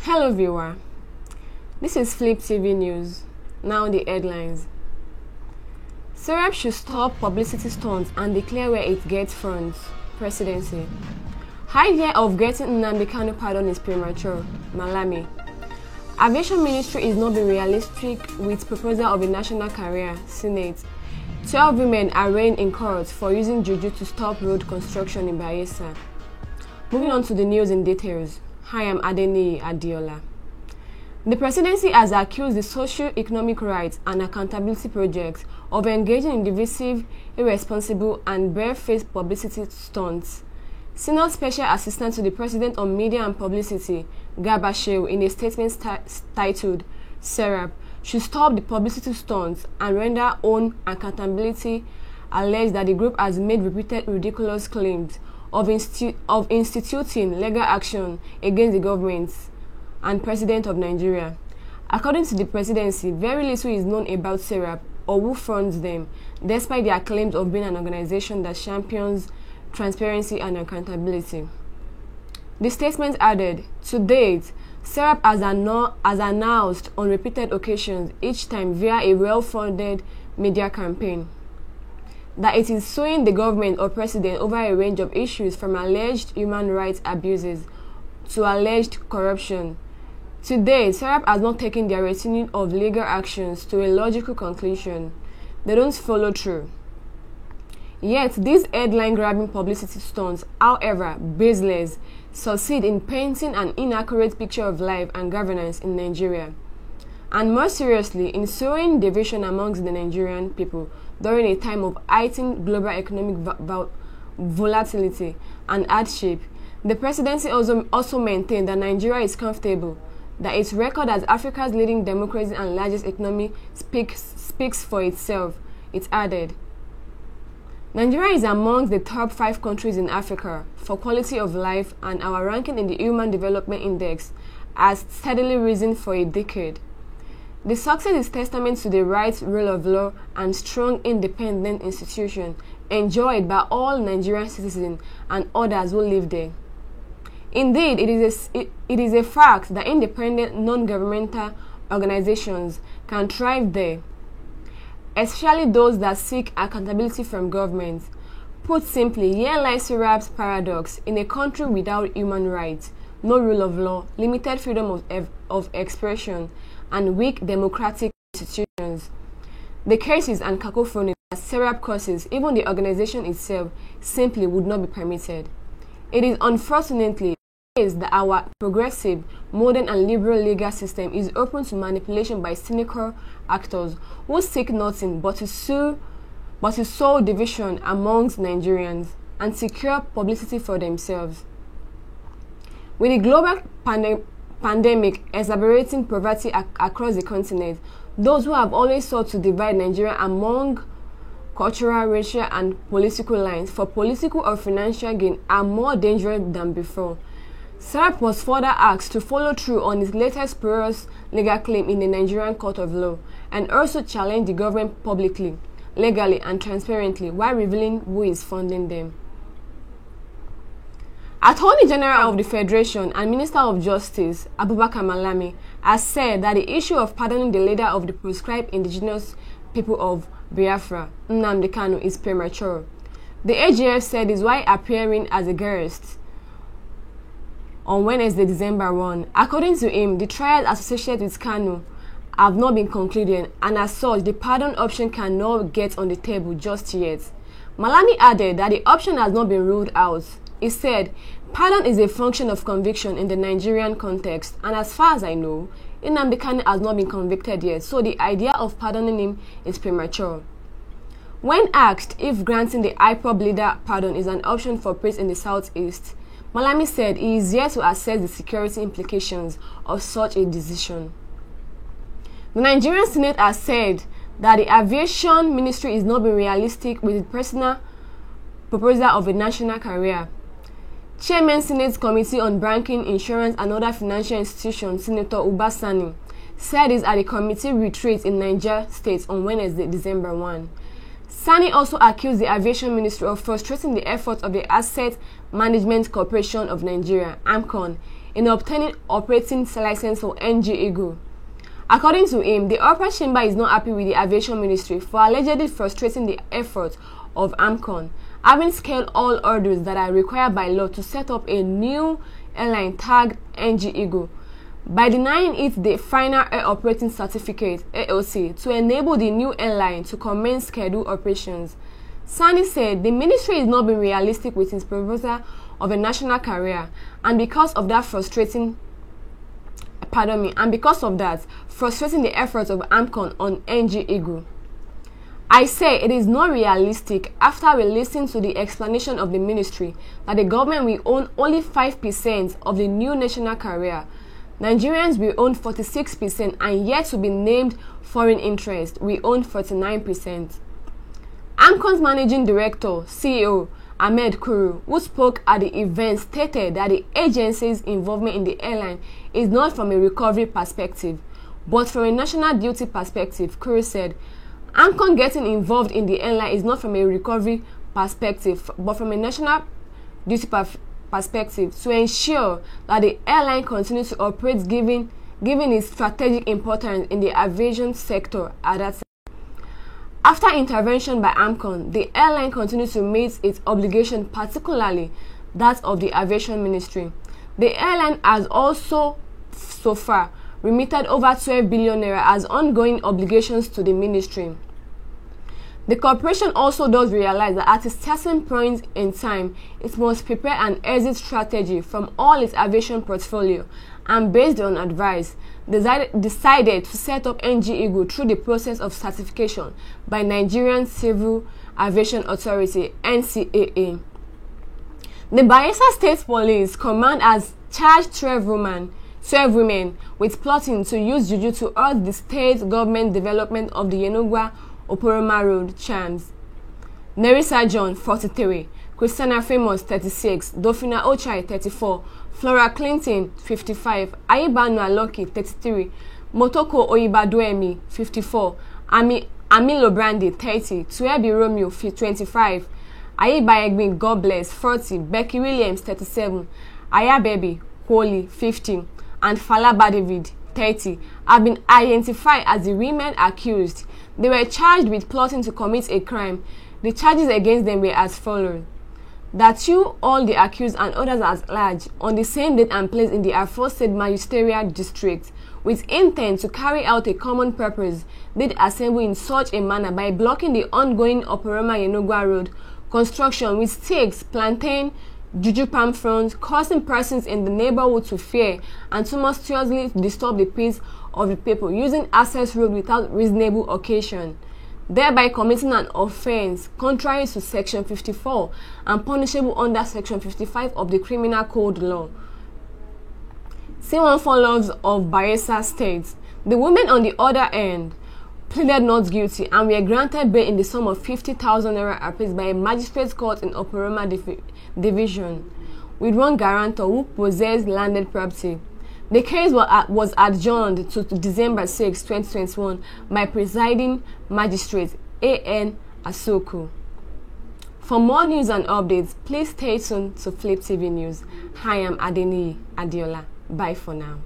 Hello viewer, this is Flip TV News. Now the headlines. Serap should stop publicity stunts and declare where it gets funds. Presidency. Idea of getting Nnamdi Kanu pardon is premature. Malami. Aviation Ministry is not being realistic with proposal of a national career. Senate. 12 women arraigned in court for using juju to stop road construction in Bayelsa. Moving on to the news in details. I am Adeniyi Adiola. The presidency has accused the Socio-Economic Rights and Accountability Project of engaging in divisive, irresponsible, and barefaced publicity stunts. Senior Special Assistant to the President on Media and Publicity, Garba Shehu, in a statement titled "Serap should stop the publicity stunts and render own accountability," alleged that the group has made repeated ridiculous claims of instituting legal action against the government and President of Nigeria. According to the presidency, very little is known about Serap or who funds them, despite their claims of being an organization that champions transparency and accountability. The statement added, "To date, Serap has announced on repeated occasions, each time via a well-funded media campaign, that it is suing the government or president over a range of issues from alleged human rights abuses to alleged corruption. To date, Serap has not taken their routine of legal actions to a logical conclusion. They don't follow through. Yet, these headline-grabbing publicity stunts, however baseless, succeed in painting an inaccurate picture of life and governance in Nigeria, and more seriously, in sowing division amongst the Nigerian people during a time of heightened global economic volatility and hardship." The presidency also maintained that Nigeria is comfortable, that its record as Africa's leading democracy and largest economy speaks for itself. It added, "Nigeria is amongst the top 5 countries in Africa for quality of life, and our ranking in the Human Development Index has steadily risen for a decade. The success is testament to the right, rule of law, and strong independent institution enjoyed by all Nigerian citizens and others who live there. Indeed, it is a fact that independent, non-governmental organizations can thrive there, especially those that seek accountability from government. Put simply, here lies Serap's paradox: in a country without human rights, no rule of law, limited freedom of expression, and weak democratic institutions, the cases and cacophony that Serap causes, even the organization itself, simply would not be permitted. It is unfortunately the case that our progressive, modern, and liberal legal system is open to manipulation by cynical actors who seek nothing but to sow division amongst Nigerians and secure publicity for themselves. With the global pandemic exacerbating poverty across the continent, those who have always sought to divide Nigeria among cultural, racial, and political lines for political or financial gain are more dangerous than before." Serap was further asked to follow through on his latest spurious legal claim in the Nigerian Court of Law and also challenge the government publicly, legally, and transparently while revealing who is funding them. Attorney General of the Federation and Minister of Justice, Abubakar Malami, has said that the issue of pardoning the leader of the proscribed indigenous people of Biafra, Nnamdi Kanu, is premature. The AGF said this while appearing as a guest on Wednesday, December 1. According to him, the trials associated with Kanu have not been concluded, and as such, the pardon option cannot get on the table just yet. Malami added that the option has not been ruled out. He said, "Pardon is a function of conviction in the Nigerian context, and as far as I know, Nnamdi Kanu has not been convicted yet, so the idea of pardoning him is premature." When asked if granting the IPOB leader pardon is an option for priests in the Southeast, Malami said he is yet to assess the security implications of such a decision. The Nigerian Senate has said that the Aviation Ministry is not being realistic with its personal proposal of a national career. Chairman Senate Committee on Banking, Insurance, and Other Financial Institutions, Senator Uba Sani, said this at the committee retreat in Niger State on Wednesday, December 1. Sani also accused the Aviation Ministry of frustrating the efforts of the Asset Management Corporation of Nigeria, AMCON, in obtaining operating license for NG Eagle. According to him, the upper chamber is not happy with the aviation ministry for allegedly frustrating the efforts of AMCON, having scaled all hurdles that are required by law to set up a new airline tagged NG Eagle, by denying it the final Air Operating Certificate (AOC) to enable the new airline to commence scheduled operations. Sani said the ministry is not being realistic with its proposal of a national carrier, and because of that frustrating the efforts of AMCON on NG Eagle. I say it is not realistic after we listen to the explanation of the ministry that the government will own only 5% of the new national carrier. Nigerians will own 46% and yet to be named foreign interest we own 49%. AMCON's managing director, CEO, Ahmed Kuru, who spoke at the event, stated that the agency's involvement in the airline is not from a recovery perspective, but from a national duty perspective. Kuru said, AMCON getting involved in the airline is not from a recovery perspective, but from a national duty perspective to ensure that the airline continues to operate given its strategic importance in the aviation sector at that time. After intervention by AMCON, the airline continues to meet its obligation, particularly that of the aviation ministry. The airline has also so far remitted over 12 billion naira as ongoing obligations to the ministry. The corporation also does realize that at a certain point in time, it must prepare an exit strategy from all its aviation portfolio, and based on advice, decided to set up NG Eagle through the process of certification by Nigerian Civil Aviation Authority (NCAA). The Bayelsa State Police Command has charged 12 women with plotting to use juju to halt the state government development of the Yenogwa Oporoma Road Chams. Nerissa John, 43, Christiana Famous, 36, Dofina Ochai, 34, Flora Clinton, 55, Ayibanu Aloki, 33, Motoko Oyibaduemi, 54, Amilo Brandy, 30, Tuebi Romeo, 25, Ayiba Egbin, God Bless, 40, Becky Williams, 37, Aya Baby, Holy, 50, and Falaba David, 30, have been identified as the women accused. They were charged with plotting to commit a crime. The charges against them were as follows: that you, all the accused and others at large, on the same date and place in the aforesaid magisterial district, with intent to carry out a common purpose, did assemble in such a manner by blocking the ongoing Oporoma Yenogwa Road construction with stakes, plantain, juju palm fronds, causing persons in the neighborhood to fear and tumultuously disturb the peace of the people, using access road without reasonable occasion, thereby committing an offense contrary to Section 54 and punishable under Section 55 of the Criminal Code Law. C1 follows of Bayelsa State. The women on the other end pleaded not guilty and were granted bail in the sum of 50,000 naira apiece by a magistrate's court in Oporoma Division, with one guarantor who possessed landed property. The case was adjourned to December 6, 2021 by presiding magistrate A.N. Asoku. For more news and updates, please stay tuned to Flip TV News. I am Adeniyi Adiola. Bye for now.